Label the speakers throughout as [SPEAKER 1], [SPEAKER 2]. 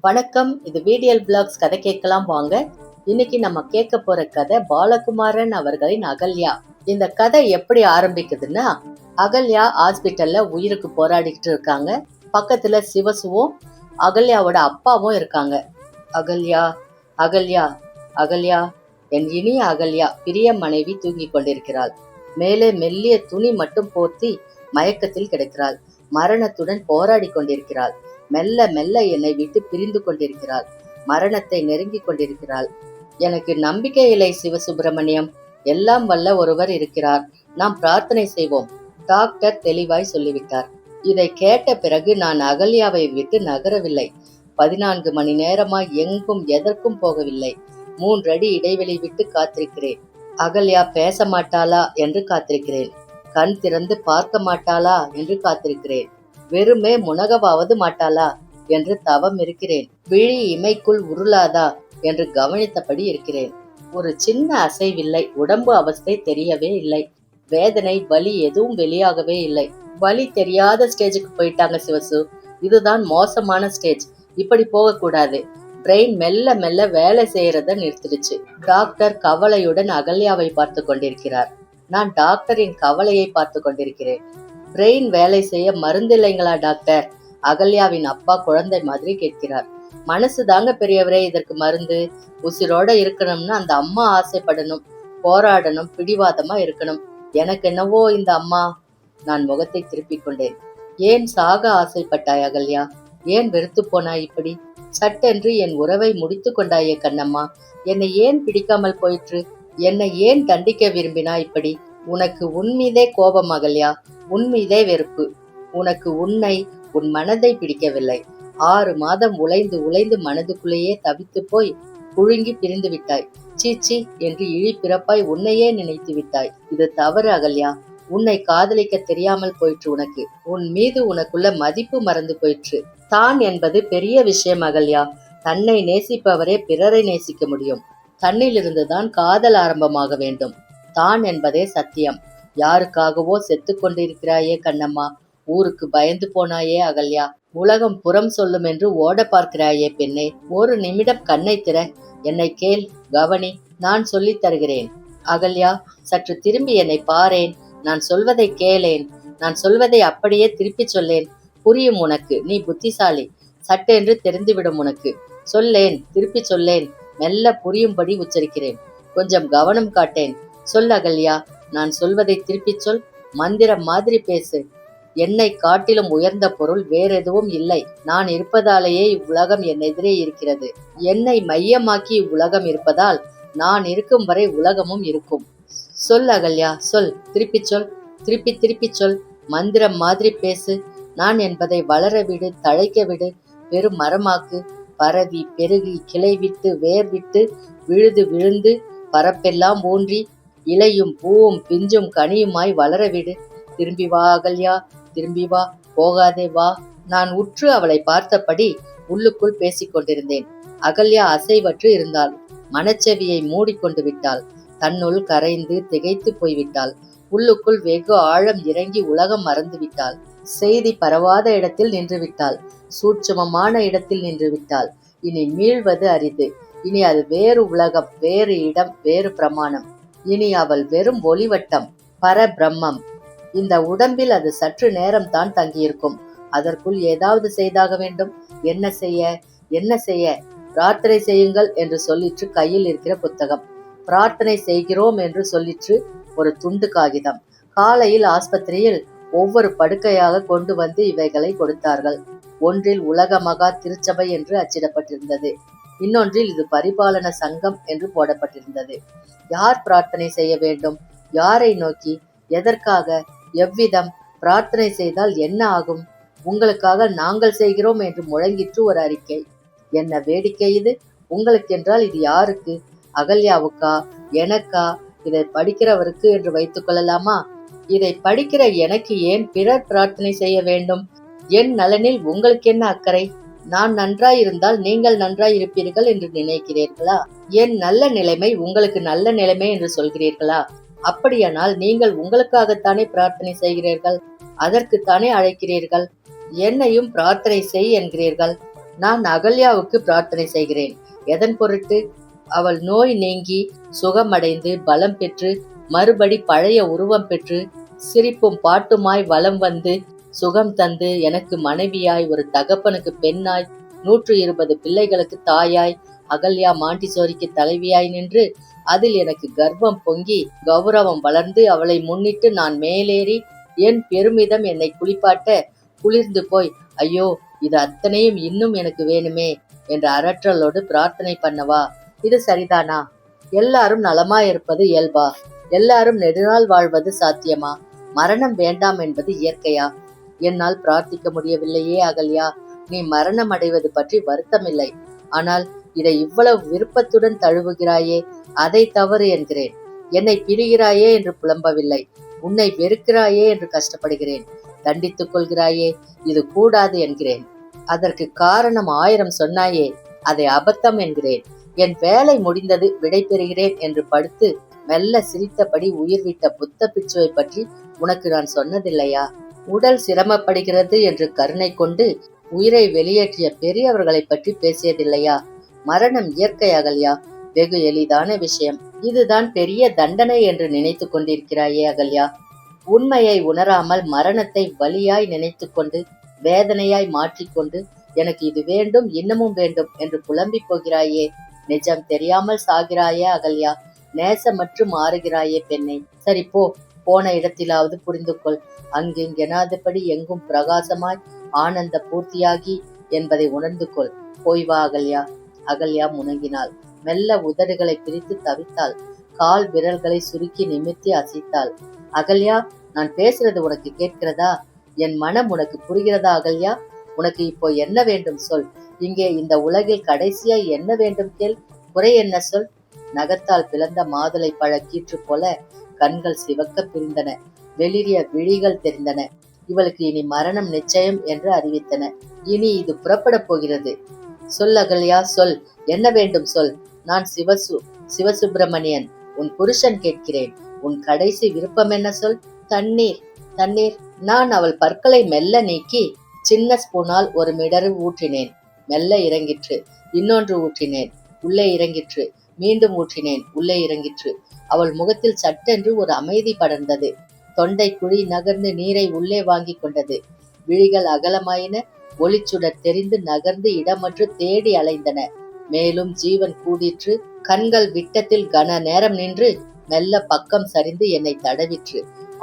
[SPEAKER 1] வணக்கம். இது VDL blocks கதை கேட்கலாம் வாங்க. இன்னைக்கு நம்ம கேட்க போற கதை பாலகுமாரன் அவர்களின் அகல்யா. இந்த கதை எப்படி ஆரம்பிக்குதுன்னா, அகல்யா ஹாஸ்பிட்டல்ல உயிருக்கு போராடிக்கிட்டு இருக்காங்க. பக்கத்துல சிவசுவும் அகல்யாவோட அப்பாவும் இருக்காங்க. அகல்யா, அகல்யா, அகல்யா, என் இனிய அகல்யா, பிரிய மனைவி தூங்கிக் கொண்டிருக்கிறாள். மேலே மெல்லிய துணி மட்டும் போர்த்தி மயக்கத்தில் கிடக்கிறாள். மரணத்துடன் போராடி கொண்டிருக்கிறாள். மெல்ல மெல்ல என்னை விட்டு பிரிந்து கொண்டிருக்கிறாள். மரணத்தை நெருங்கி கொண்டிருக்கிறாள். எனக்கு நம்பிக்கை இல்லை சிவசுப்பிரமணியம். எல்லாம் வல்ல ஒருவர் இருக்கிறார். நாம் பிரார்த்தனை செய்வோம். டாக்டர் தெளிவாய் சொல்லிவிட்டார். இதை கேட்ட பிறகு நான் அகல்யாவை விட்டு நகரவில்லை. 14 மணி நேரமாய் எங்கும் எதற்கும் போகவில்லை. 3 அடி இடைவெளி விட்டு காத்திருக்கிறேன். அகல்யா பேச மாட்டாளா என்று காத்திருக்கிறேன். கண் திறந்து பார்க்க மாட்டாளா என்று காத்திருக்கிறேன். வெறுமே முனகவாவது மாட்டாளா என்று தவம் இருக்கிறேன். விழி இமைக்குள் உருளாதா என்று கவனித்தபடி இருக்கிறேன். ஒரு சின்ன அசைவில்லை. உடம்பு அவஸ்தை தெரியவே இல்லை. வேதனை வலி எதுவும் வெளியாகவே இல்லை. வலி தெரியாத ஸ்டேஜுக்கு போயிட்டாங்க சிவசு. இதுதான் மோசமான ஸ்டேஜ். இப்படி போகக்கூடாது. பிரெயின் மெல்ல மெல்ல வேலை செய்யறத நிறுத்திடுச்சு. டாக்டர் கவலையுடன் அகல்யாவை பார்த்து கொண்டிருக்கிறார். நான் டாக்டரின் கவலையை பார்த்து கொண்டிருக்கிறேன். பிரெயின் வேலை செய்ய மருந்து இல்லைங்களா டாக்டர்? அகல்யாவின் அப்பா குழந்தை மாதிரி கேட்கிறார். மனசு தாங்க பெரியவரே இதற்கு மருந்து. உசிரோட இருக்கணும்னு அந்த அம்மா ஆசைப்படணும், போராடணும், பிடிவாதமா இருக்கணும். எனக்கு என்னவோ இந்த அம்மா. நான் முகத்தை திருப்பிக் கொண்டேன். ஏன் சாக ஆசைப்பட்டாய் அகல்யா? ஏன் வெறுத்து போனாய் இப்படி? சட்டென்று என் உறவை முடித்து கொண்டாயே கண்ணம்மா. என்னை ஏன் பிடிக்காமல் போயிற்று? என்னை ஏன் தண்டிக்க விரும்பினா இப்படி? உனக்கு உன் மீதே கோபம் அகல்யா, உன் மீதே வெறுப்பு. உனக்கு உன்னை, உன் மனதை பிடிக்கவில்லை. 6 மாதம் உழைந்து உழைந்து மனதுக்குள்ளேயே தவித்து போய் புழுங்கி பிரிந்து விட்டாய். சீச்சி என்று இழிப்பிறப்பாய் உன்னையே நினைத்து விட்டாய். இது தவறு அகல்யா. உன்னை காதலிக்க தெரியாமல் போயிற்று உனக்கு. உன் மீது உனக்குள்ள மதிப்பு மறந்து போயிற்று. தான் என்பது பெரிய விஷயம் அகல்யா. தன்னை நேசிப்பவரே பிறரை நேசிக்க முடியும். தன்னிலிருந்துதான் காதல் ஆரம்பமாக வேண்டும். தான் என்பதே சத்தியம். யாருக்காகவோ செத்து கொண்டிருக்கிறாயே கண்ணம்மா. ஊருக்கு பயந்து போனாயே அகல்யா. உலகம் புறம் சொல்லும் என்று ஓட பார்க்கிறாயே பெண்ணே. ஒரு நிமிடம் கண்ணை திற. என்னை கேள், கவனி. நான் சொல்லித் தருகிறேன். அகல்யா, சற்று திரும்பி என்னை பாரேன். நான் சொல்வதை கேளேன். நான் சொல்வதை அப்படியே திருப்பி சொல்லேன். புரியும் உனக்கு. நீ புத்திசாலி. சட்டென்று தெரிந்துவிடும் உனக்கு. சொல்லேன், திருப்பி சொல்லேன். மெல்ல புரியும்படி உச்சரிக்கிறேன். கொஞ்சம் கவனம் காட்டேன். சொல் அகல்யா. நான் சொல்வதை திருப்பிச் சொல். மந்திரம் மாதிரி பேசு. என்னை காட்டிலும் உயர்ந்த பொருள் வேறெதுவும் இல்லை. நான் இருப்பதாலேயே இவ்வுலகம் என் எதிரே இருக்கிறது. என்னை மையமாக்கி இவ்வுலகம் இருப்பதால் நான் இருக்கும் வரை உலகமும் இருக்கும். சொல் அகல்யா, சொல். திருப்பிச் சொல். திருப்பிச் சொல். மந்திரம் மாதிரி பேசு. நான் என்பதை வளர விடு, தழைக்க விடு. பெரும் மரமாக்கு. பரவி பெருகி கிளை விட்டு வேர் விட்டு விழுது விழுந்து பரப்பெல்லாம் ஊன்றி இலையும் பூவும் பிஞ்சும் கனியுமாய் வளரவிடு. திரும்பி வா அகல்யா, திரும்பி வா, போகாதே வா. நான் உற்று அவளை பார்த்தபடி உள்ளுக்குள் பேசிக் கொண்டிருந்தேன். அகல்யா அசைவற்று இருந்தாள். மனச்செவியை மூடிக்கொண்டு விட்டாள். தன்னுள் கரைந்து திகைத்து போய்விட்டாள். உள்ளுக்குள் வெகு ஆழம் இறங்கி உலகம் மறந்து விட்டாள். செய்தி பரவாத இடத்தில் நின்று விட்டாள். சூட்சுமமான இடத்தில் நின்று விட்டாள். இனி மீள்வது அரிது. இனி அது வேறு உலகம், வேறு இடம், வேறு பிரமாணம். இனி அவள் வெறும் ஒளிவட்டம், பரபிரம்மம். இந்த உடம்பில் அது சற்று நேரம் தான் தங்கியிருக்கும். அதற்குள் ஏதாவது செய்தாக வேண்டும். என்ன செய்ய, என்ன செய்ய? பிரார்த்தனை செய்யுங்கள் என்று சொல்லிற்று கையில் இருக்கிற புத்தகம். பிரார்த்தனை செய்கிறோம் என்று சொல்லிற்று ஒரு துண்டு காகிதம். காலையில் ஆஸ்பத்திரியில் ஒவ்வொரு படுக்கையாக கொண்டு வந்து இவைகளை கொடுத்தார்கள். ஒன்றில் உலக மகா திருச்சபை என்று அச்சிடப்பட்டிருந்தது. இன்னொன்றில் இது பரிபாலன சங்கம் என்று போடப்பட்டிருந்தது. யார் பிரார்த்தனை செய்ய வேண்டும்? யாரை நோக்கி? எதற்காக? எவ்விதம்? பிரார்த்தனை செய்தால் என்ன ஆகும்? உங்களுக்காக நாங்கள் செய்கிறோம் என்று முழங்கிற்று ஒரு அறிக்கை. என்ன வேடிக்கை இது! உங்களுக்கென்றால் இது யாருக்கு? அகல்யாவுக்கா? எனக்கா? இதை படிக்கிறவருக்கு என்று வைத்துக் கொள்ளலாமா? இதை படிக்கிற எனக்கு ஏன் பிறர் பிரார்த்தனை செய்ய வேண்டும்? என் நலனில் உங்களுக்கு என்ன அக்கறை? நான் நன்றாயிருந்தால் நீங்கள் நன்றாய் இருப்பீர்கள் என்று நினைக்கிறீர்களா? என் நல்ல நிலைமை உங்களுக்கு நல்ல நிலைமை என்று சொல்கிறீர்களா? அப்படியானால் நீங்கள் உங்களுக்காகத்தானே பிரார்த்தனை செய்கிறீர்கள். அதற்குத்தானே அழைக்கிறீர்கள். என்னையும் பிரார்த்தனை செய் என்கிறீர்கள். நான் அகல்யாவுக்கு பிரார்த்தனை செய்கிறேன். எதன் பொருட்டு? அவள் நோய் நீங்கி சுகமடைந்து பலம் பெற்று மறுபடி பழைய உருவம் பெற்று சிரிப்பும் பாட்டுமாய் வலம் வந்து சுகம் தந்து எனக்கு மனைவியாய், ஒரு தகப்பனுக்கு பெண்ணாய், 120 பிள்ளைகளுக்கு தாயாய், அகல்யா மாண்டிசோரிக்கு தலைவியாய் நின்று அதில் எனக்கு கர்வம் பொங்கி கௌரவம் வளர்ந்து அவளை முன்னிட்டு நான் மேலேறி என் பெருமிதம் என்னை குளிப்பாட்ட குளிர்ந்து போய், ஐயோ இது அத்தனையும் இன்னும் எனக்கு வேணுமே என்ற அரற்றலோடு பிரார்த்தனை பண்ணவா? இது சரிதானா? எல்லாரும் நலமாயிருப்பது இயல்பா? எல்லாரும் நெடுநாள் வாழ்வது சாத்தியமா? மரணம் வேண்டாம் என்பது இயற்கையா? என்னால் பிரார்த்திக்க முடியவில்லையே அகல்யா. நீ மரணம் அடைவது பற்றி வருத்தமில்லை. ஆனால் இதை இவ்வளவு விருப்பத்துடன் தழுவுகிறாயே, அதை தவறு என்கிறேன். என்னை பிரிகிறாயே என்று புலம்பவில்லை. உன்னை வெறுக்கிறாயே என்று கஷ்டப்படுகிறேன். தண்டித்துக் கொள்கிறாயே, இது கூடாது என்கிறேன். அதற்கு காரணம் 1000 சொன்னாயே, அதை அபத்தம் என்கிறேன். என் வேலை முடிந்தது, விடை பெறுகிறேன் என்று படுத்து மெல்ல சிரித்தபடி உயிர் விட்ட புத்த பிட்சுவை பற்றி உனக்கு நான் சொன்னதில்லையா? உடல் சிரமப்படுகிறது என்று கருணை கொண்டு உயிரை வெளியேற்றிய பெரியவர்களை பற்றி பேசியதில்லையா? மரணம் இயற்கை அகல்யா, வெகு எளிதான விஷயம். இதுதான் பெரிய தண்டனை என்று நினைத்து கொண்டிருக்கிறாயே அகல்யா. உண்மையை உணராமல் மரணத்தை வலியாய் நினைத்து கொண்டு வேதனையாய் மாற்றிக்கொண்டு எனக்கு இது வேண்டும் இன்னமும் வேண்டும் என்று புலம்பி போகிறாயே. நிஜம் தெரியாமல் சாகிறாயே அகல்யா. நேசமற்று மாறுகிறாயே பெண்ணே. சரி போ, போன இடத்திலாவது புரிந்து கொள். அங்கிங்கெனாதபடி எங்கும் பிரகாசமாய் ஆனந்த பூர்த்தியாகி என்பதை உணர்ந்து கொள். போய் வா அகல்யா. அகல்யா முணங்கினாள். மெல்ல உதடுகளை பிரித்து தவித்தாள். கால் விரல்களை சுருக்கி நிமிர்த்தி அசைத்தாள். அகல்யா, நான் பேசுறது உனக்கு கேட்கிறதா? என் மனம் உனக்கு புரிகிறதா அகல்யா? உனக்கு இப்போ என்ன வேண்டும் சொல். இங்கே இந்த உலகில் கடைசியாய் என்ன வேண்டும் கேள். குறை என்ன சொல். நகத்தால் பிளந்த மாதுளை பழ கீற்று போல கண்கள் சிவக்க பிரிந்தன. வெளிரிய விழிகள் தெரிந்தன. இவளுக்கு இனி மரணம் நிச்சயம் என்று அறிவித்தன. இனி இது புறப்பட போகிறது. சொல் அகல்யா, சொல். என்ன வேண்டும் சொல். நான் சிவசுப்பிரமணியன், உன் புருஷன் கேட்கிறேன். உன் கடைசி விருப்பம் என்ன சொல். தண்ணீர், தண்ணீர். நான் அவள் பற்களை மெல்ல நீக்கி சின்ன ஸ்பூனால் ஒரு மிடரு ஊற்றினேன். மெல்ல இறங்கிற்று. இன்னொன்று ஊற்றினேன். உள்ளே இறங்கிற்று. மீண்டும் ஊற்றினேன். உள்ளே இறங்கிற்று. அவள் முகத்தில் சட்டென்று ஒரு அமைதி படர்ந்தது. தொண்டை குழி நகர்ந்து நீரை உள்ளே வாங்கி கொண்டது. விழிகள் அகலமாயின. ஒளிச்சுடர் தெரிந்து நகர்ந்து இடமற்று தேடி அலைந்தன. மேலும் ஜீவன் கூடிற்று. கண்கள் விட்டத்தில் கன நேரம் நின்று மெல்ல பக்கம் சரிந்து என்னை தடவிற்று.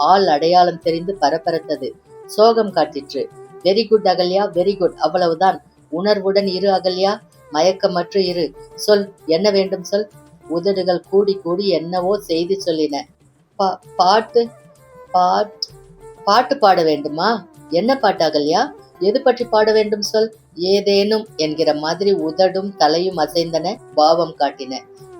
[SPEAKER 1] ஆள் அடையாளம் தெரிந்து பரபரத்தது. சோகம் காட்டிற்று. Very good Ahalya, very good. அவ்வளவுதான். உணர்வுடன் இரு அகல்யா, மயக்கமற்று இரு. சொல், என்ன வேண்டும் சொல். உதடுகள் கூடி கூடி என்னவோ செய்தி சொல்லின. பாட்டு பாட்டு பாட வேண்டுமா? என்ன பாட்டு அகல்யா? எது பற்றி பாட வேண்டும் சொல். ஏதேனும் என்கிற மாதிரி உதடும் தலையும் அசைந்தன, பாவம் காட்டின.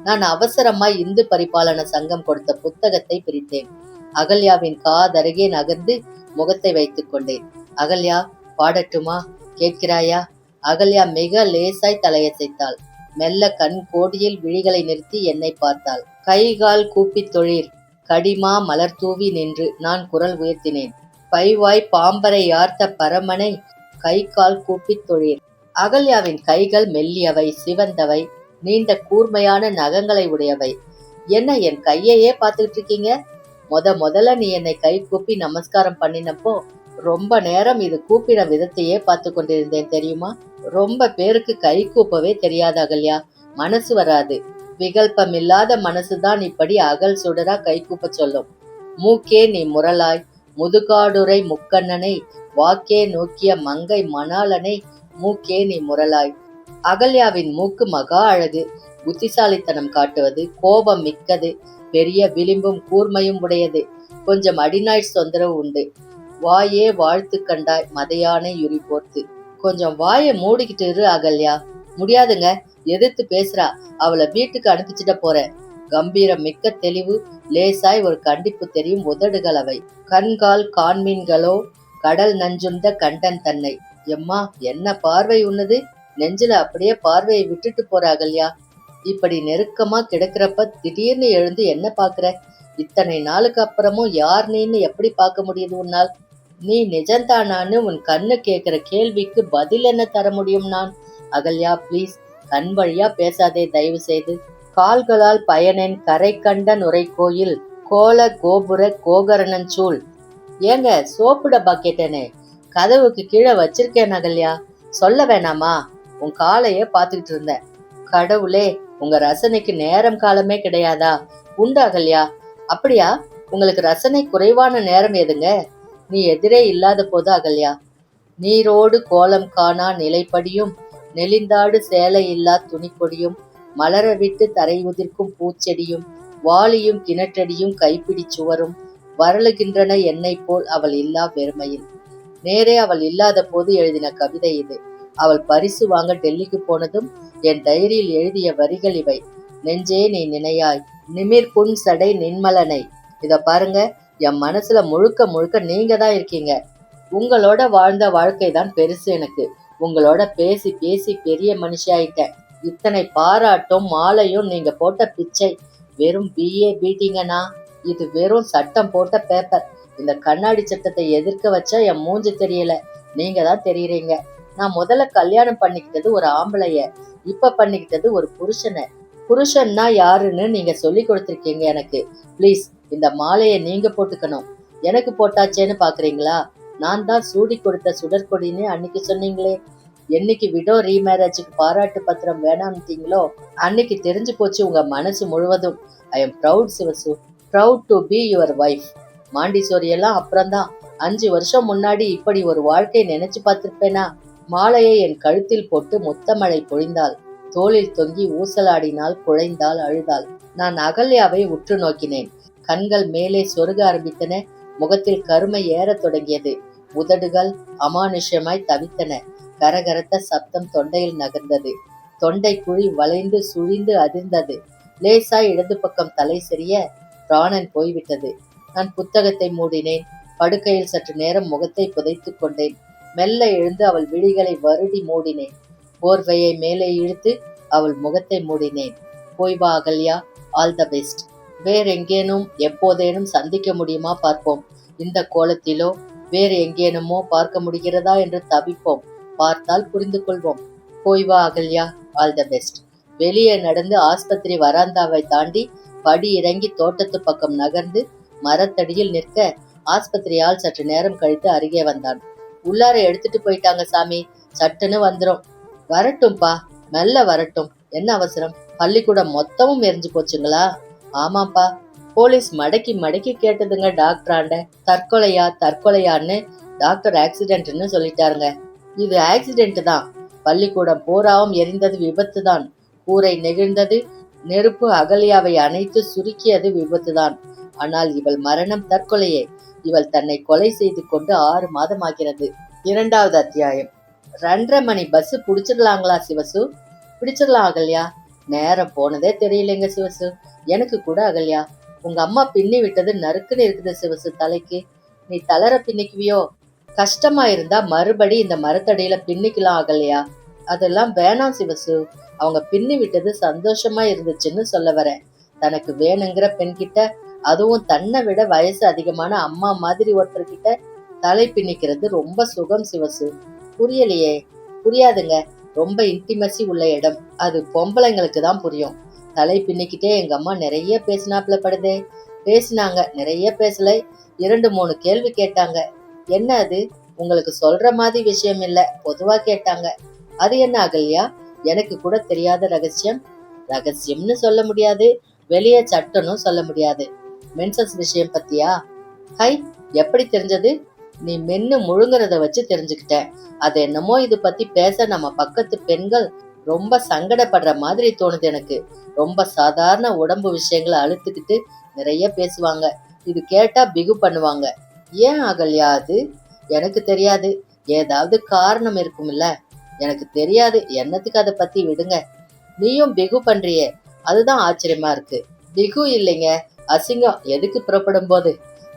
[SPEAKER 1] நான் அவசரமாய் இந்து பரிபாலன சங்கம் கொடுத்த புத்தகத்தை பிரித்தேன். அகல்யாவின் காதருகே நகர்ந்து முகத்தை வைத்துக் கொண்டேன். அகல்யா, பாடட்டுமா? கேட்கிறாயா? அகல்யா மிக லேசாய் தலையசைத்தாள். மெல்ல கண் கோடியில் விழிகளை நிறுத்தி என்னை பார்த்தாள். கைகால் கூப்பித் தொழிற் கடிமா மலர் தூவி நின்று நான் குரல் உயர்த்தினேன். பைவாய் பாம்பரை யார்த்த பரமனை கை கால் கூப்பித் தொழிற். அகல்யாவின் கைகள் மெல்லியவை, சிவந்தவை, நீண்ட கூர்மையான நகங்களை உடையவை. என்ன என் கையையே பார்த்துக்கிட்டு இருக்கீங்க? முதல்ல நீ என்னை கை கூப்பி நமஸ்காரம் பண்ணினப்போ ரொம்ப நேரம் இது கூப்பின விதத்தையே பார்த்து கொண்டிருந்தேன் தெரியுமா? ரொம்ப பேருக்கு கை கூப்பவே தெரியாது அகல்யா. மனசு வராது. விகல்பமில்லாத மனசுதான் இப்படி அகல் சுடரா கை கூப்ப சொல்லும். மூக்கே நீ முரலாய் முதுகாடுரை முக்கண்ணனை வாக்கே நோக்கிய மங்கை மணாளனை மூக்கே நீ முரலாய். அகல்யாவின் மூக்கு மகா அழகு. புத்திசாலித்தனம் காட்டுவது, கோபம் மிக்கது, பெரிய விளிம்பும் கூர்மையும் உடையது. கொஞ்சம் அடிநாய் தொந்தரவு உண்டு. வாயே வாழ்த்து கண்டாய் மதையானை யுரி போர்த்து. கொஞ்சம் வாயை மூடிக்கிட்டு இரு அகல்யா. முடியாதுங்க, எதிர்த்து பேசுறா. அவளை வீட்டுக்கு அனுப்பிச்சிட போறேன். கம்பீரம் மிக்க தெளிவு, லேசாய் ஒரு கண்டிப்பு தெரியும் உதடுகள் அவை. கண்கால் கான்மீன்களோ கடல் நஞ்சுண்ட கண்டன் தன்னை. எம்மா, என்ன பார்வை உன்னது! நெஞ்சில அப்படியே பார்வையை விட்டுட்டு போற அகல்யா. இப்படி நெருக்கமா கிடக்கிறப்ப திடீர்னு எழுந்து என்ன பாக்குற? இத்தனை நாளுக்கு அப்புறமும் யார் நீன்னு எப்படி பார்க்க முடியுது உன்னால்? நீ நிஜந்தானான்னு உன் கண்ணு கேட்கிற கேள்விக்கு பதில் என்ன தர முடியும் நான்? அகல்யா ப்ளீஸ், கண் வழியா பேசாதே தயவு செய்து. கால்களால் பயனென் கரை கண்ட நுரை கோயில் கோல கோபுர கோகரணஞ்சூழ். ஏங்க, சோப்பு டப்பா கேட்டேனே, கதவுக்கு கீழே வச்சிருக்கேன் அகல்யா, சொல்ல வேணாமா? உன் காலையே பார்த்துக்கிட்டு இருந்தேன். கடவுளே, உங்க ரசனைக்கு நேரம் காலமே கிடையாதா? உண்டு அகல்யா. அப்படியா? உங்களுக்கு ரசனை குறைவான நேரம் எதுங்க? நீ எதிரே இல்லாத போது அகல்யா. நீரோடு கோலம் காணா நிலைப்படியும் நெளிந்தாடு சேலை இல்லா துணிப்பொடியும் மலர விட்டு தரை உதிர்க்கும் பூச்செடியும் வாளியும் கிணற்றடியும் கைப்பிடி சுவரும் வரலுகின்றன என்னை போல் அவள் இல்லா வெறுமையில். நேரே அவள் இல்லாத போது எழுதின கவிதை இது. அவள் பரிசு வாங்க டெல்லிக்கு போனதும் என் டைரியில் எழுதிய வரிகள் இவை. நெஞ்சே நீ நினையாய் நிமிர் புன் சடை நின்மலனை. இத பாருங்க, என் மனசுல முழுக்க முழுக்க நீங்க தான் இருக்கீங்க. உங்களோட வாழ்ந்த வாழ்க்கை தான் பெருசு எனக்கு. உங்களோட பேசி பேசி பெரிய மனுஷியாயிட்டேன். இத்தனை பாராட்டும் மாலையும் நீங்க போட்ட பிச்சை. வெறும் பிஏ பீட்டிங்கனா? இது வெறும் சட்டம் போட்ட பேப்பர். இந்த கண்ணாடி சட்டத்தை எதிர்க்க வச்சா என் மூஞ்சி தெரியல, நீங்க தான் தெரியுறீங்க. நான் முதல்ல கல்யாணம் பண்ணிக்கிட்டது ஒரு ஆம்பளைய, இப்ப பண்ணிக்கிட்டது ஒரு புருஷனை. புருஷன்னா யாருன்னு நீங்க சொல்லி கொடுத்துருக்கீங்க எனக்கு. ப்ளீஸ், இந்த மாலையை நீங்க போட்டுக்கணும். எனக்கு போட்டாச்சேன்னு பாக்குறீங்களா? நான் தான் சூடி கொடுத்த சுடற்கொடின்னு அன்னைக்கு சொன்னீங்களே. என்னைக்கு விடோ ரீமேரேஜுக்கு பாராட்டு பத்திரம் வேணாம்ட்டீங்களோ அன்னைக்கு தெரிஞ்சு போச்சு உங்க மனசு முழுவதும். I am proud Sivasu, proud to be your wife. Montessori எல்லாம் அப்புறம்தான். 5 வருஷம் முன்னாடி இப்படி ஒரு வாழ்க்கை நினைச்சு பார்த்திருப்பேனா? மாலையை என் கழுத்தில் போட்டு முத்தமழை பொழிந்தாள். தோளில் தொங்கி ஊசலாடினாள், குழைந்தாள், அழுதாள். நான் அகல்யாவை உற்று நோக்கினேன். கண்கள் மேலே சொருக ஆரம்பித்தன. முகத்தில் கருமை ஏறத் தொடங்கியது. உதடுகள் அமானுஷ்யமாய் தவித்தன. கரகரத்த சப்தம் தொண்டையில் நகர்ந்தது. தொண்டை குழி வளைந்து சுழிந்து அதிர்ந்தது. லேசாய் இடது பக்கம் தலை செறிய பிராணன் போய்விட்டது. நான் புத்தகத்தை மூடினேன். படுக்கையில் சற்று நேரம் முகத்தை புதைத்துக் கொண்டேன். மெல்ல எழுந்து அவள் விழிகளை வருடி மூடினேன். போர்வையை மேலே இழுத்து அவள் முகத்தை மூடினேன். போய் வா அகல்யா, ஆல் த பெஸ்ட். வேறெங்கேனும் எப்போதேனும் சந்திக்க முடியுமா பார்ப்போம். இந்த கோலத்திலோ வேறு எங்கேனுமோ பார்க்க முடிகிறதா என்று தவிப்போம். பார்த்தால் புரிந்து கொள்வோம். போய் வா அகல்யா, ஆல் த பெஸ்ட். வெளியே நடந்து ஆஸ்பத்திரி வராந்தாவை தாண்டி படி இறங்கி தோட்டத்து பக்கம் நகர்ந்து மரத்தடியில் நிற்க ஆஸ்பத்திரி ஆள் சற்று நேரம் கழித்து அருகே வந்தான். உள்ளார எடுத்துட்டு போயிட்டாங்க சாமி, சட்டுன்னு வந்துரும். வரட்டும்பா, மெல்ல வரட்டும், என்ன அவசரம்? பள்ளிக்கூடம் மொத்தமும் எரிஞ்சு போச்சுங்களா? ஆமாப்பா, போலீஸ் மடக்கி மடக்கி கேட்டதுங்க டாக்டராண்ட. தற்கொலையான்னு டாக்டர் ஆக்சிடென்ட்னு சொல்லிட்டாருங்க. இது ஆக்சிடென்ட் தான். பள்ளிக்கூடம் பூராவும் எரிந்தது விபத்து தான். கூரை நெகிழ்ந்தது. நெருப்பு அகல்யாவை அணைத்து சுருக்கியது விபத்துதான். ஆனால் இவள் மரணம் தற்கொலையே. இவள் தன்னை கொலை செய்து கொண்டு 6 மாதம் ஆகிறது. 2வது அத்தியாயம். 2:30 மணி பஸ் பிடிச்சிடலாங்களா சிவசு? பிடிச்சிடலாம் அகல்யா. நேரம் போனதே தெரியலைங்க சிவசு. எனக்கு கூட அகல்யா. உங்க அம்மா பின்னி விட்டது நறுக்குன்னு இருக்குது சிவசு தலைக்கு. நீ தளர பின்னிக்குவியோ? கஷ்டமா இருந்தா மறுபடி இந்த மரத்தடியில பின்னிக்கலாம் அகல்யா. அதெல்லாம் வேணாம் சிவசு. அவங்க பின்னி விட்டது சந்தோஷமா இருந்துச்சுன்னு சொல்ல வரேன். தனக்கு வேணுங்கிற பெண்கிட்ட, அதுவும் தன்னை விட வயசு அதிகமான அம்மா மாதிரி ஒருத்தர்கிட்ட தலை பின்னிக்கிறது ரொம்ப சுகம் சிவசு. புரியலையே? புரியாதுங்க. ரொம்ப இன்டிமசி உள்ள இடம். அது பொம்பளைங்களுக்கு தான் புரியும். தலை பின்னிக்கிட்டே எங்க அம்மா நிறைய பேசினாப்புல படுதே. பேசினாங்க, நிறைய பேசல. 2-3 கேள்வி கேட்டாங்க. என்ன அது? உங்களுக்கு சொல்ற மாதிரி விஷயம் இல்ல, பொதுவா கேட்டாங்க. அது என்ன அகல்யா? எனக்கு கூட தெரியாத ரகசியம். ரகசியம்னு சொல்ல முடியாது, வெளியே சட்டனும் சொல்ல முடியாது. மென்சஸ் விஷயம் பத்தியா? ஹை, எப்படி தெரிஞ்சது? நீ மென்னு முழுங்குறத வச்சு தெரிஞ்சுக்கிட்டேன். அது என்னமோ இது பத்தி பேச நம்ம பக்கத்து பெண்கள் ரொம்ப சங்கடப்படுற மாதிரி தோணுது எனக்கு. ரொம்ப சாதாரண உடம்பு விஷயங்களை அழுத்துக்கிட்டு நிறைய பேசுவாங்க. இது கேட்டா பிகு பண்ணுவாங்க. ஏன் அகல்யா அது? எனக்கு தெரியாது. ஏதாவது காரணம் இருக்கும்ல. எனக்கு தெரியாது, என்னத்துக்கு அதை பத்தி விடுங்க. நீயும் பிகு பண்றியே, அதுதான் ஆச்சரியமா இருக்கு. பிகு இல்லைங்க, அசிங்கம். எதுக்கு புறப்படும் போது?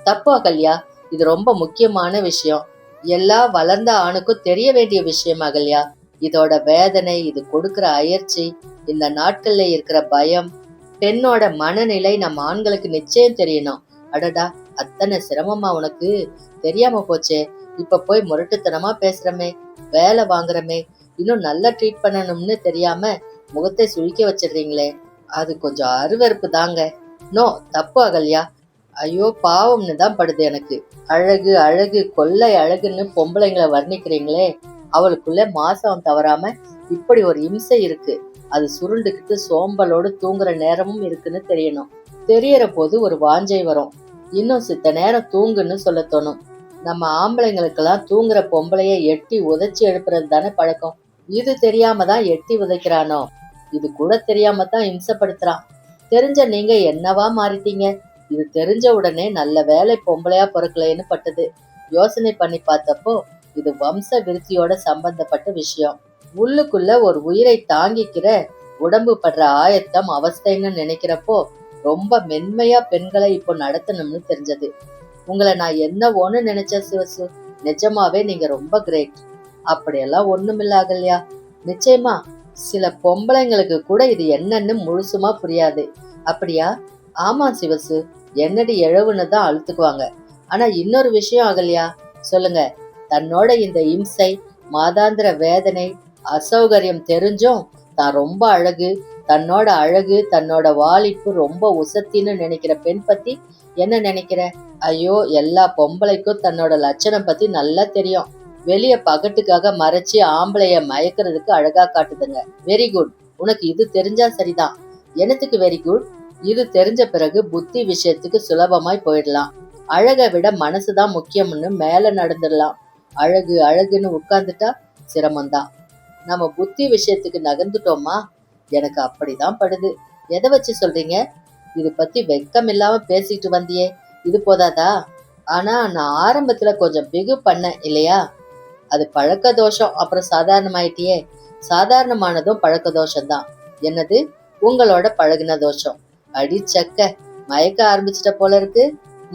[SPEAKER 1] தப்பு அகல்யா, இது ரொம்ப முக்கியமான விஷயம். எல்லா வளர்ந்த ஆணுக்கும் தெரிய வேண்டிய விஷயம் அகல்யா. இதோட வேதனை, இது கொடுக்கிற அயற்சி, இந்த நாட்கள்ல இருக்கிற பயம், பெண்ணோட மனநிலை நம்ம ஆண்களுக்கு நிச்சயம் தெரியணும். அடடா, அத்தனை சிரமமா உனக்கு? தெரியாம போச்சே. இப்ப போய் முரட்டுத்தனமா பேசுறமே, வேலை வாங்குறமே, இன்னும் நல்லா ட்ரீட் பண்ணணும்னு தெரியாம முகத்தை சுழிக்க வச்சிடுறீங்களே, அது கொஞ்சம் அருவருப்பு தாங்க. நோ, தப்பு அகல்யா. ஐயோ பாவம்னு தான் படுது எனக்கு. அழகு அழகு கொள்ளை அழகுன்னு பொம்பளைங்களை வர்ணிக்கிறீங்களே, அவளுக்குள்ள மாசம் தவறாம இப்படி ஒரு இம்சை இருக்கு. அது சுருண்டுக்கிட்டு சோம்பலோடு தூங்குற நேரமும் இருக்குன்னு தெரியணும். தெரியற போது ஒரு வாஞ்சை வரும். இன்னும் சித்த நேரம் தூங்குன்னு சொல்ல தோணும். நம்ம ஆம்பளைங்களுக்கெல்லாம் தூங்குற பொம்பளைய எட்டி உதைச்சி எழுப்புறது தானே பழக்கம். இது தெரியாம தான் எட்டி உதைக்கிறானோ, இது கூட தெரியாம தான் இம்சப்படுத்துறான். தெரிஞ்ச நீங்க என்னவா மாறிட்டீங்க. இது தெரிஞ்ச உடனே நல்ல வேலை பொம்பளையா பிறக்கலைன்னு பட்டது. யோசனை பண்ணி பார்த்தப்போ இது வம்ச விருத்தியோட சம்பந்தப்பட்ட விஷயம். உள்ளுக்குள்ள ஒரு உயிரை தாங்கிக்கிற உடம்பு படுற ஆயத்தம் அவஸ்தைன்னு நினைக்கிறப்போ ரொம்ப மென்மையா பெண்களை இப்போ நடத்தணும்னு தெரிஞ்சது. உங்களை நான் என்னவோன்னு நினைச்ச சிவசு, நிஜமாவே நீங்க ரொம்ப கிரேட். அப்படியெல்லாம் ஒண்ணுமில்ல அகல்யா. நிச்சயமா சில பொம்பளைங்களுக்கு கூட இது என்னன்னு முழுசுமா புரியாது. அப்படியா? ஆமா சிவசு, என்னடி எழவுன்னு தான் அழுத்துக்குவாங்க. ஆனா இன்னொரு விஷயம் அகல்யா, சொல்லுங்க. தன்னோட இந்த இம்சை, மாதாந்திர வேதனை, அசௌகரியம் தெரிஞ்சும் தான் ரொம்ப அழகு, தன்னோட அழகு, தன்னோட வாலிப்பு ரொம்ப உசத்தின்னு நினைக்கிற பெண் பத்தி என்ன நினைக்கிற? ஐயோ, எல்லா பொம்பளைக்கும் தன்னோட லட்சணம் பத்தி நல்லா தெரியும். வெளிய பகட்டுக்காக மறைச்சு ஆம்பளைய மயக்கிறதுக்கு அழகா காட்டுதுங்க. Very good. உனக்கு இது தெரிஞ்சா சரிதான். என்னத்துக்கு வெரி குட்? இது தெரிஞ்ச பிறகு புத்தி விஷயத்துக்கு சுலபமாய் போயிடலாம். அழகை விட மனசுதான் முக்கியம்னு மேல நடந்துடலாம். அழகு அழகுன்னு உட்கார்ந்துட்டா சிரமம்தான். நம்ம புத்தி விஷயத்துக்கு நகர்ந்துட்டோமா? எனக்கு அப்படிதான் படுது. எதை வச்சு சொல்றீங்க? இது பத்தி வெக்கம் இல்லாம பேசிட்டு வந்தியே, இது போதாதா? ஆனா நான் ஆரம்பத்துல கொஞ்சம் பிகு பண்ணேன் இல்லையா? அது பழக்க தோஷம். அப்புறம் சாதாரணமாயிட்டியே. சாதாரணமானதும் பழக்க தோஷம்தான். என்னது? உங்களோட பழகின தோஷம். அடிச்சக்க, மயக்க ஆரம்பிச்சிட்ட போல இருக்கு.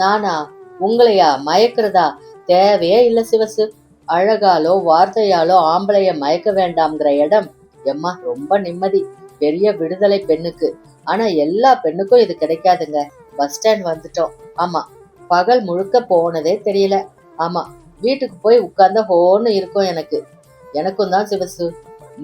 [SPEAKER 1] நானா? உங்களையா மயக்கிறதா? தேவையே இல்ல சிவசு. அழகாலோ வார்த்தையாலோ ஆம்பளைய மயக்க வேண்டாம்ங்கிற இடம் எம்மா ரொம்ப நிம்மதி. பெரிய விடுதலை பெண்ணுக்கு. ஆனா எல்லா பெண்ணுக்கும் இது கிடைக்காதுங்க. பஸ் ஸ்டாண்ட் வந்துட்டோம். ஆமா, பகல் முழுக்க போனதே தெரியல. ஆமா, வீட்டுக்கு போய் உட்கார்ந்த ஹோன்னு இருக்கும் எனக்கு. எனக்கும் தான் சிவசு.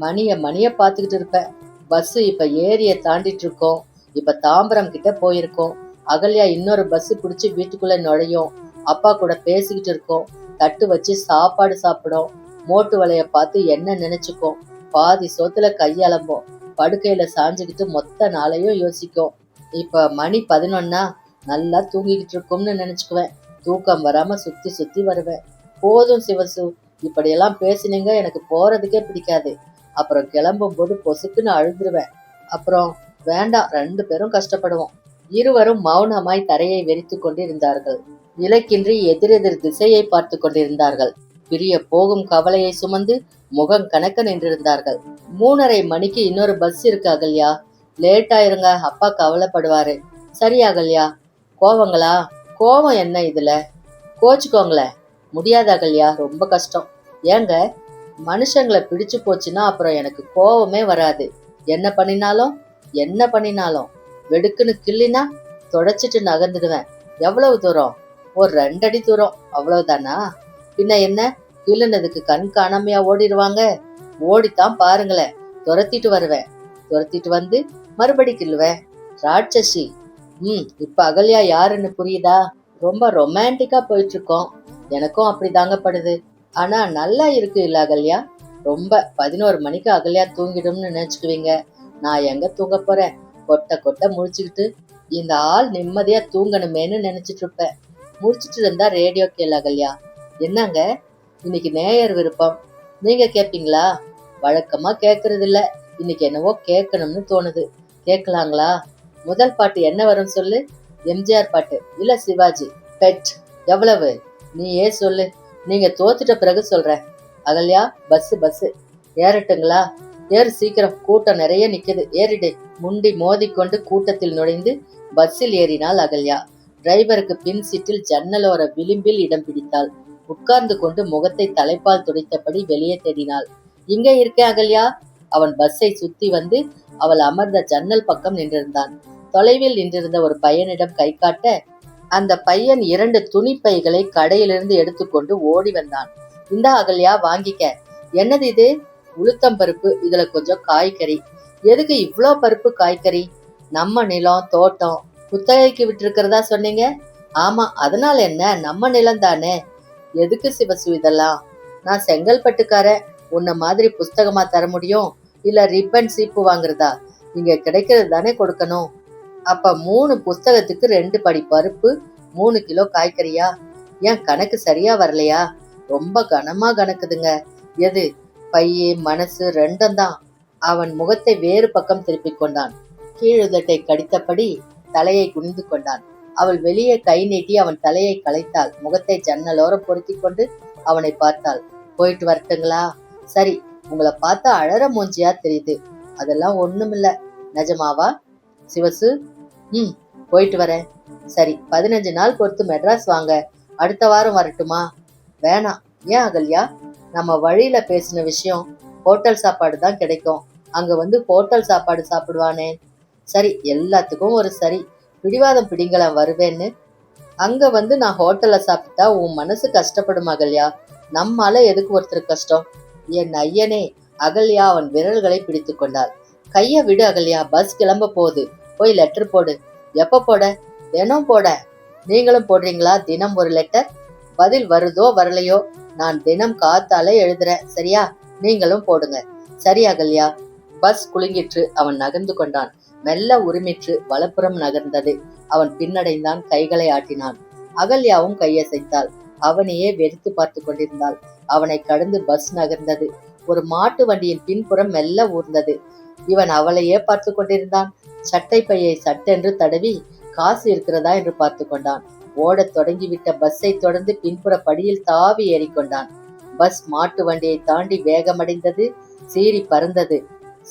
[SPEAKER 1] மணிய பாத்துக்கிட்டு இருப்பேன். பஸ் இப்ப ஏரிய தாண்டிட்டு இருக்கோம். இப்ப தாம்பரம் கிட்ட போயிருக்கோம். அகல்யா இன்னொரு பஸ் பிடிச்சி வீட்டுக்குள்ள நுழையும். அப்பா கூட பேசிக்கிட்டு இருக்கோம். தட்டு வச்சு சாப்பாடு சாப்பிடும். மோட்டு வலைய பார்த்து என்ன நினைச்சுக்கும். பாதி சோத்துல கையலம்போம். படுக்கையில சாஞ்சுக்கிட்டு மொத்த நாளையும் யோசிக்கும். இப்ப மணி 11 நல்லா தூங்கிக்கிட்டு இருக்கும்னு நினைச்சுக்குவேன். தூக்கம் வராம சுத்தி சுத்தி வருவேன். போதும் சிவசு, இப்படியெல்லாம் பேசினீங்க எனக்கு போறதுக்கே பிடிக்காது. அப்புறம் கிளம்பும் போது பொசுக்குன்னு அழுதுருவேன். அப்புறம் வேண்டாம், 2 பேரும் கஷ்டப்படுவோம். இருவரும் மௌனமாய் தரையை வெறித்து கொண்டிருந்தார்கள். இலக்கின்றி எதிரெதிர் திசையை பார்த்து கொண்டிருந்தார்கள். பிரிய போகும் கவலையை சுமந்து முகம் கணக்க நின்றிருந்தார்கள். 3:30 மணிக்கு இன்னொரு பஸ் இருக்கு அகல்யா. லேட் ஆயிருங்க, அப்பா கவலைப்படுவாரு. சரி அகல்யா. கோவங்களா? கோவம் என்ன இதுல? கோச்சுக்கோங்களேன். முடியாது அகல்யா, ரொம்ப கஷ்டம். ஏங்க? மனுஷங்களை பிடிச்சு போச்சுன்னா அப்புறம் எனக்கு கோவமே வராது. என்ன பண்ணினாலும் வெடுக்குன்னு கிள்ளினா தொடச்சிட்டு நகர்ந்துடுவேன். எவ்வளவு தூரம்? ஒரு 2 அடி தூரம், அவ்வளவுதானா? பின்ன என்ன, கிள்ளுனதுக்கு கண் காணாமையா ஓடிடுவாங்க? ஓடித்தான் பாருங்களேன். துரத்திட்டு வருவேன். துரத்திட்டு வந்து மறுபடி கிள்ளுவேன். ராட்சசி. இப்ப அகல்யா யாருன்னு புரியுதா? ரொம்ப ரொமான்டிக்கா போயிட்டு இருக்கோம். எனக்கும் அப்படிதாங்க படுது. ஆனா நல்லா இருக்கு இல்ல அகல்யா? ரொம்ப 11 மணிக்கு அகல்யா தூங்கிடும்னு நினைச்சுக்குவீங்க. நான் எங்க தூங்க போறேன்? கொட்ட கொட்ட முழிச்சுக்கிட்டு இந்த ஆள் நிம்மதியா தூங்கணுமேன்னு நினைச்சிட்டு இருப்பேன். முடிச்சிட்டு இருந்தா ரேடியோ கேளு அகல்யா. என்னங்க, இன்னைக்கு நேயர் விருப்பம். நீங்க கேட்பீங்களா? வழக்கமா கேட்கறது இல்ல. இன்னைக்கு என்னவோ கேட்கணும்னு தோணுது. கேட்கலாங்களா? முதல் பாட்டு என்ன வரும் சொல்லு? எம்ஜிஆர் பாட்டு இல்ல சிவாஜி? பெட். எவ்வளவு? நீயே சொல்லு. நீங்க தோத்துட்ட பிறகு சொல்றேன். அகல்யா, பஸ் ஏறட்டுங்களா? ஏறு சீக்கிரம், கூட்டம் நிறைய நிக்குது. ஏறிடு. முண்டி மோதிக்கொண்டு கூட்டத்தில் நுழைந்து பஸ்ஸில் ஏறினாள் அகல்யா. டிரைவருக்கு பின் சீட்டில் ஜன்னலோர விளிம்பில் இடம் பிடித்தாள். உட்கார்ந்து கொண்டு முகத்தை தலைப்பால் துடைத்தபடி வெளியே தேடினாள். இங்க இருக்கேன் அகல்யா. அவன் பஸ்ஸை சுத்தி வந்து அவள் அமர்ந்த ஜன்னல் பக்கம் நின்றிருந்தான். தொலைவில் நின்றிருந்த ஒரு பையனிடம் கை காட்ட அந்த பையன் 2 துணி பைகளை கடையிலிருந்து எடுத்துக்கொண்டு ஓடி வந்தான். இந்தா அகல்யா, வாங்கிக்க. என்னது இது? உளுத்தம் பருப்பு, இதுல கொஞ்சம் காய்கறி. எதுக்கு இவ்ளோ பருப்பு காய்கறி? நம்ம நிலம் தோட்டம் குத்தகைக்கு விட்டிருக்கிறதா சொன்னீங்க. ஆமா, அதனால என்ன, நம்ம நிலம் தானே. எதுக்கு சிவசு இதெல்லாம்? நான் செங்கல்பட்டுக்காரன், உன்ன மாதிரி புஸ்தகமா தர முடியும்? இல்ல ரிப்பன் சீப்பு வாங்குறதா? இங்க கிடைக்கிறது தானே கொடுக்கணும். அப்ப 3 புஸ்தகத்துக்கு 2 படி பருப்பு, 3 கிலோ காய்கறியா? ஏன் கணக்கு சரியா வரலையா? ரொம்ப கனமா கணக்குதுங்க. எது? பையு மனசு ரெண்டும் தான். அவன் முகத்தை வேறு பக்கம் திருப்பிக் கொண்டான். கீழுதட்டை கடித்தபடி தலையை குனிந்து கொண்டான். அவள் வெளியே கை நீட்டி அவன் தலையை களைத்தாள். முகத்தை ஜன்னலோரம் பொருத்தி கொண்டு அவனை பார்த்தாள். போயிட்டு வரட்டுங்களா? சரி, உங்களை பார்த்தா அழற மூஞ்சியா தெரியுது. அதெல்லாம் ஒண்ணுமில்ல. நிஜமாவா சிவசு? போயிட்டு வரேன். சரி, 15 நாள் பொறுத்து மெட்ராஸ் வாங்க. அடுத்த வாரம் வரட்டுமா? வேணாம். ஏன் அகல்யா? நம்ம வழியில பேசின விஷயம். ஹோட்டல் சாப்பாடு தான் கிடைக்கும். அங்க வந்து ஹோட்டல் சாப்பாடு சாப்பிடுவானே. சரி, எல்லாத்துக்கும் ஒரு சரி. பிடிவாதம் பிடிங்கலாம் வருவேன்னு. அங்க வந்து நான் ஹோட்டல்ல சாப்பிட்டா உன் மனசு கஷ்டப்படும் அகல்யா. நம்மால எதுக்கு ஒருத்தர் கஷ்டம்? என் ஐயனே! அகல்யா அவன் விரல்களை பிடித்து கொண்டாள். கைய விடு அகல்யா, பஸ் கிளம்ப போகுது. போய் லெட்டர் போடு. எப்ப போட? தினம் போட. நீங்களும் போடுறீங்களா தினம் ஒரு லெட்டர்? பதில் வருதோ வரலையோ, நான் தினம் காத்தாலே எழுதுறேன். சரியா? நீங்களும் போடுங்க. சரி அகல்யா. பஸ் குலுங்கிற்று. அவன் நகர்ந்து கொண்டான். மெல்ல உரிமிற்று வலப்புறம் நகர்ந்தது. அவன் பின்னடைந்தான். கைகளை ஆட்டினான். அகல்யாவும் கையசைத்தாள். அவனையே வெறுத்து பார்த்து கொண்டிருந்தாள். அவனை கடந்து பஸ் நகர்ந்தது. ஒரு மாட்டு வண்டியின் பின்புறம் மெல்ல ஊர்ந்தது. இவன் அவளையே பார்த்து கொண்டிருந்தான். சட்டை பையை சட்டென்று தடவி காசு இருக்கிறதா என்று பார்த்து கொண்டான். ஓடத் தொடங்கிவிட்ட பஸ்ஸை தொடர்ந்து பின்புற படியில் தாவி ஏறிக்கொண்டான். பஸ் மாட்டு வண்டியை தாண்டி வேகமடைந்தது. சீறி பறந்தது.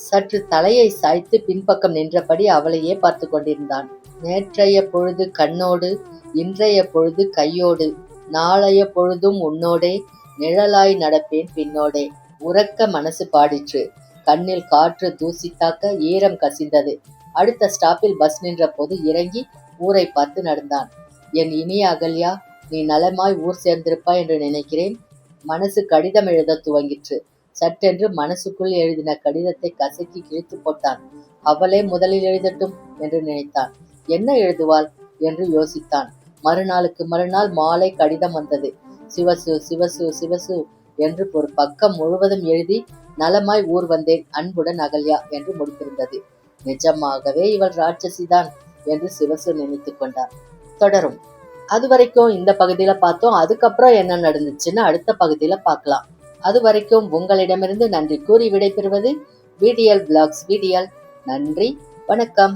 [SPEAKER 1] சற்று தலையை சாய்த்து பின்பக்கம் நின்றபடி அவளையே பார்த்து கொண்டிருந்தான். நேற்றைய பொழுது கண்ணோடு, இன்றைய பொழுது கையோடு, நாளைய பொழுதும் உன்னோடே, நிழலாய் நடப்பேன் பின்னோடே. உறக்க மனசு பாடிற்று. கண்ணில் காற்று தூசி தாக்க ஈரம் கசிந்தது. அடுத்த ஸ்டாப்பில் பஸ் நின்ற போது இறங்கி ஊரை பார்த்து நடந்தான். என் இனிய அகல்யா, நீ நலமாய் ஊர் சேர்ந்திருப்பாய் என்று நினைக்கிறேன். மனசு கடிதம் எழுத துவங்கிற்று. சட்டென்று மனசுக்குள் எழுதின கடிதத்தை கசக்கி கிழித்து போட்டான். அவளே முதலில் எழுதட்டும் என்று நினைத்தான். என்ன எழுதுவாள் என்று யோசித்தான். மறுநாளுக்கு மறுநாள் மாலை கடிதம் வந்தது. சிவசு சிவசு சிவசு என்று ஒரு பக்கம் முழுவதும் எழுதி நலமாய் ஊர் வந்தேன், அன்புடன் அகல்யா என்று முடித்திருந்தது. நிஜமாகவே இவள் ராட்சசிதான் என்று சிவசு நினைத்து கொண்டார். தொடரும். அது வரைக்கும் இந்த பகுதியில பார்த்தோம். அதுக்கப்புறம் என்ன நடந்துச்சுன்னு அடுத்த பகுதியில பார்க்கலாம். அது வரைக்கும் உங்களிடமிருந்து நன்றி கூறி விடைபெறுவது VDL Vlogs VDL. நன்றி, வணக்கம்.